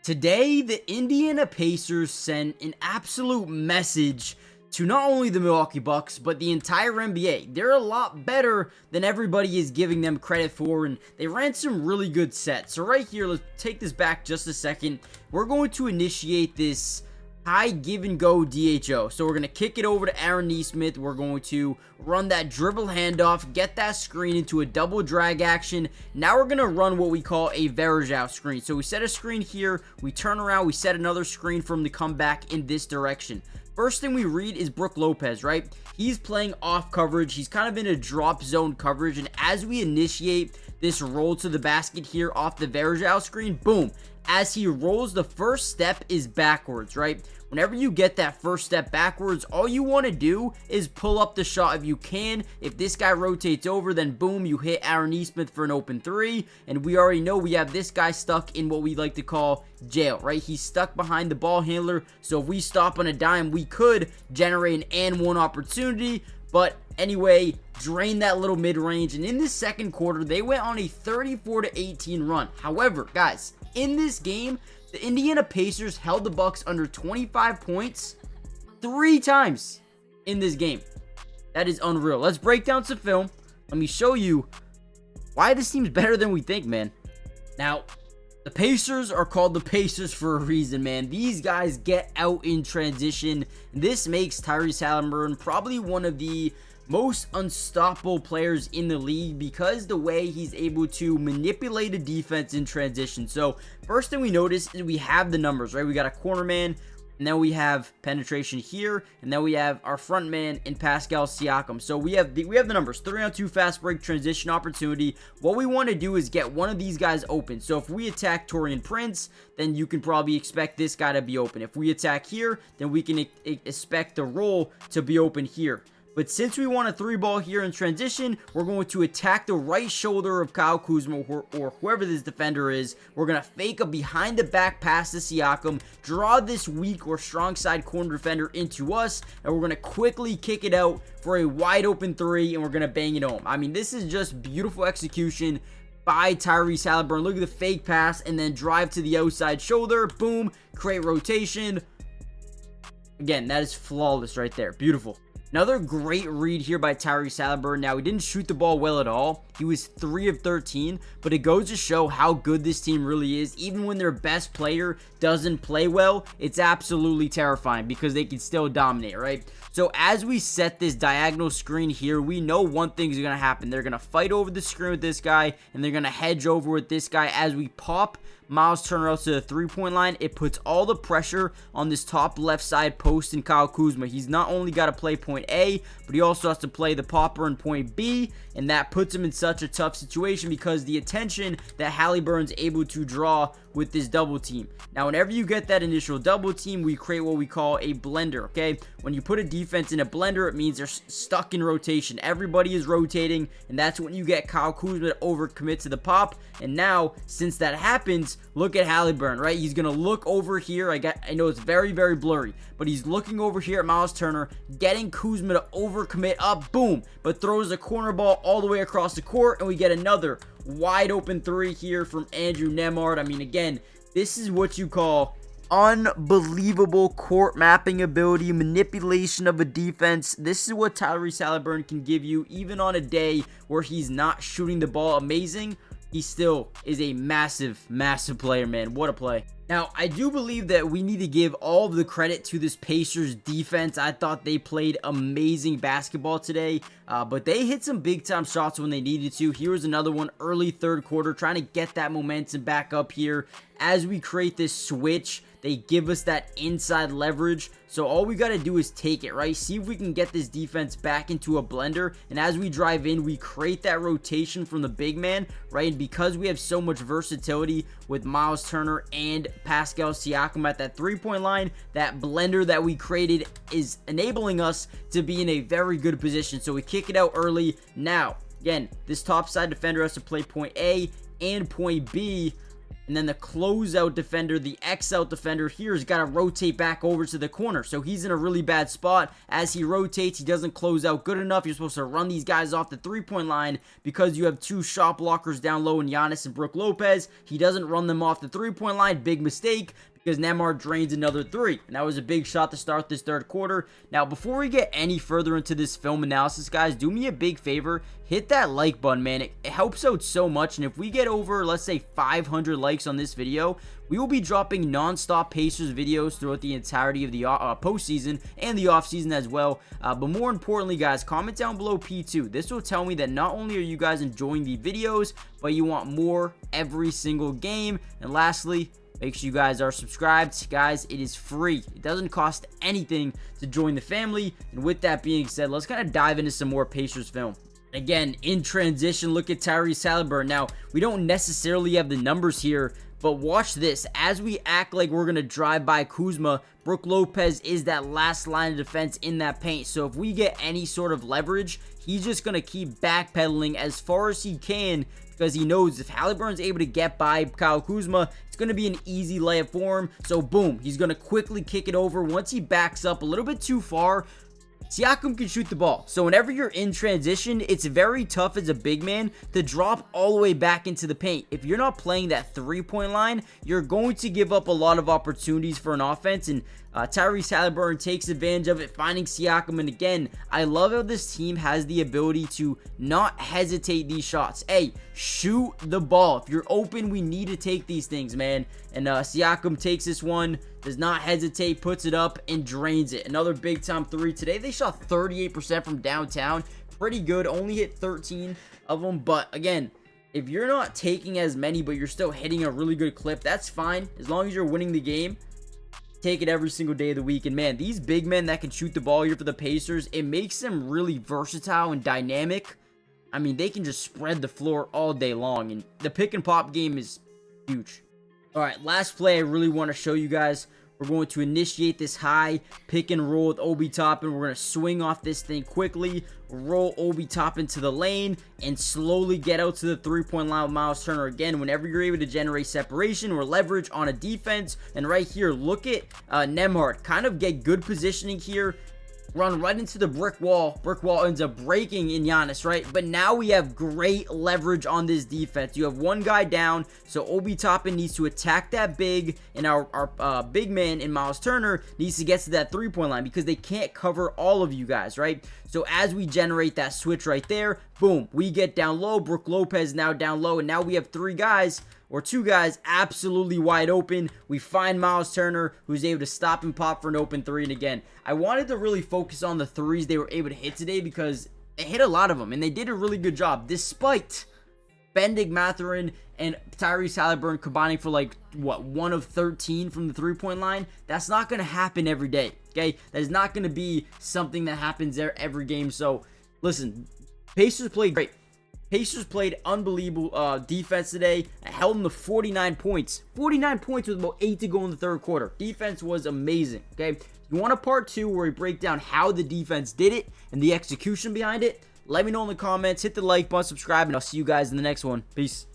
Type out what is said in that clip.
Today, the Indiana Pacers sent an absolute message to not only the Milwaukee Bucks, but the entire NBA. They're a lot better than everybody is giving them credit for, and they ran some really good sets. So right here, let's take this back just a second. We're going to initiate this high give and go DHO. So we're going to kick it over to Aaron Nesmith. We're going to run that dribble handoff, get that screen into a double drag action. Now we're going to run what we call a Varejao screen. So we set a screen here, we turn around, we set another screen for him to come back in this direction. First thing we read is Brook Lopez, right? He's playing off coverage. He's kind of in a drop zone coverage. And as we initiate this roll to the basket here off the Varejao screen, boom. As he rolls, the first step is backwards, right? Whenever you get that first step backwards, all you want to do is pull up the shot if you can. If this guy rotates over, then boom, you hit Aaron Nesmith for an open three. And we already know we have this guy stuck in what we like to call jail, right? He's stuck behind the ball handler. So if we stop on a dime, we could generate an and one opportunity. But anyway, drain that little mid-range. And in the second quarter, they went on a 34-18 run. However, guys, in this game, the Indiana Pacers held the Bucks under 25 points 3 times in this game. That is unreal. Let's break down some film. Let me show you why this team's better than we think, man. Now, the Pacers are called the Pacers for a reason, man. These guys get out in transition. This makes Tyrese Haliburton probably one of the most unstoppable players in the league because the way he's able to manipulate a defense in transition. So first thing we notice is we have the numbers, right? We got a corner man, and then we have penetration here, and then we have our front man in Pascal Siakam. So we have the numbers: 3-on-2 fast break, transition opportunity. What we want to do is get one of these guys open. So if we attack Taurean Prince, then you can probably expect this guy to be open. If we attack here, then we can expect the roll to be open here. But since we want a 3-ball here in transition, we're going to attack the right shoulder of Kyle Kuzma or whoever this defender is. We're going to fake a behind the back pass to Siakam, draw this weak or strong side corner defender into us, and we're going to quickly kick it out for a wide open 3, and we're going to bang it home. I mean, this is just beautiful execution by Tyrese Haliburton. Look at the fake pass and then drive to the outside shoulder. Boom, create rotation. Again, that is flawless right there. Beautiful. Another great read here by Tyrese Haliburton. Now, he didn't shoot the ball well at all. He was 3 of 13, but it goes to show how good this team really is. Even when their best player doesn't play well, it's absolutely terrifying because they can still dominate, right? So as we set this diagonal screen here, we know one thing is going to happen. They're going to fight over the screen with this guy, and they're going to hedge over with this guy. As we pop Miles Turner out to the 3-point line, it puts all the pressure on this top left side post in Kyle Kuzma. He's not only got to play point A, but he also has to play the popper in point B, and that puts him in such a tough situation because the attention that Haliburton's able to draw with this double team. Now, whenever you get that initial double team, we create what we call a blender, okay? When you put a defense in a blender, it means they're stuck in rotation. Everybody is rotating, and that's when you get Kyle Kuzma to overcommit to the pop. And now, since that happens, look at Haliburton, right? He's going to look over here. I know it's very, very blurry, but he's looking over here at Miles Turner, getting Kuzma to overcommit up, boom, but throws a corner ball all the way across the court, and we get another wide open 3 here from Andrew Nembhard. I mean, again, this is what you call unbelievable court mapping ability, manipulation of a defense. This is what Tyrese Haliburton can give you even on a day where he's not shooting the ball amazing. He still is a massive, massive player, man. What a play. Now, I do believe that we need to give all of the credit to this Pacers defense. I thought they played amazing basketball today, but they hit some big-time shots when they needed to. Here's another one early third quarter, trying to get that momentum back up here. As we create this switch, they give us that inside leverage. So all we got to do is take it, right? See if we can get this defense back into a blender. And as we drive in, we create that rotation from the big man, right? And because we have so much versatility with Miles Turner and Pascal Siakam at that 3-point line, that blender that we created is enabling us to be in a very good position. So we kick it out early. Now, again, this top side defender has to play point A and point B. And then the closeout defender, the X-out defender here, has got to rotate back over to the corner. So he's in a really bad spot. As he rotates, he doesn't close out good enough. You're supposed to run these guys off the three-point line because you have two shot blockers down low in Giannis and Brook Lopez. He doesn't run them off the three-point line. Big mistake, because Nembhard drains another three. And that was a big shot to start this third quarter. Now, before we get any further into this film analysis, guys, do me a big favor. Hit that like button, man. It helps out so much. And if we get over, let's say, 500 likes on this video, we will be dropping non-stop Pacers videos throughout the entirety of the postseason and the offseason as well. But more importantly, guys, comment down below P2. This will tell me that not only are you guys enjoying the videos, but you want more every single game. And lastly, make sure you guys are subscribed. Guys, it is free. It doesn't cost anything to join the family. And with that being said, let's kind of dive into some more Pacers film. Again, in transition, look at Tyrese Haliburton. Now, we don't necessarily have the numbers here, but watch this. As we act like we're going to drive by Kuzma, Brook Lopez is that last line of defense in that paint. So if we get any sort of leverage, he's just going to keep backpedaling as far as he can, because he knows if Haliburton's able to get by Kyle Kuzma, it's going to be an easy layup for him. So boom, he's going to quickly kick it over. Once he backs up a little bit too far, Siakam can shoot the ball. So whenever you're in transition, it's very tough as a big man to drop all the way back into the paint. If you're not playing that three-point line, you're going to give up a lot of opportunities for an offense, and Tyrese Haliburton takes advantage of it, finding Siakam. And again, I love how this team has the ability to not hesitate these shots. Hey, shoot the ball. If you're open, we need to take these things, man. And Siakam takes this one, does not hesitate, puts it up, and drains it. Another big-time three. Today, they shot 38% from downtown. Pretty good. Only hit 13 of them. But again, if you're not taking as many, but you're still hitting a really good clip, that's fine. As long as you're winning the game, take it every single day of the week. And man, these big men that can shoot the ball here for the Pacers, it makes them really versatile and dynamic. I mean, they can just spread the floor all day long, and the pick and pop game is huge. All right, last play I really want to show you guys. We're going to initiate this high pick and roll with Obi Toppin. We're going to swing off this thing quickly, roll Obi Toppin to the lane, and slowly get out to the three-point line with Miles Turner. Again, whenever you're able to generate separation or leverage on a defense. And right here, look at Nembhard. Kind of get good positioning here. Run right into the brick wall. Brick wall ends up breaking in Giannis, right? But now we have great leverage on this defense. You have one guy down, so Obi Toppin needs to attack that big, and our big man in Miles Turner needs to get to that three-point line because they can't cover all of you guys, right? So as we generate that switch right there, boom, we get down low. Brook Lopez now down low, and now we have three guys, or two guys, absolutely wide open. We find Miles Turner, who's able to stop and pop for an open three. And again, I wanted to really focus on the threes they were able to hit today because they hit a lot of them, and they did a really good job, despite Bennedict Mathurin and Tyrese Haliburton combining for like, what, 1 of 13 from the three-point line. That's not going to happen every day, okay? That is not going to be something that happens there every game. So, listen, Pacers played great. Pacers played unbelievable defense today. Held them to 49 points. 49 points with about 8 to go in the third quarter. Defense was amazing, okay? You want a part 2 where we break down how the defense did it and the execution behind it? Let me know in the comments. Hit the like button, subscribe, and I'll see you guys in the next one. Peace.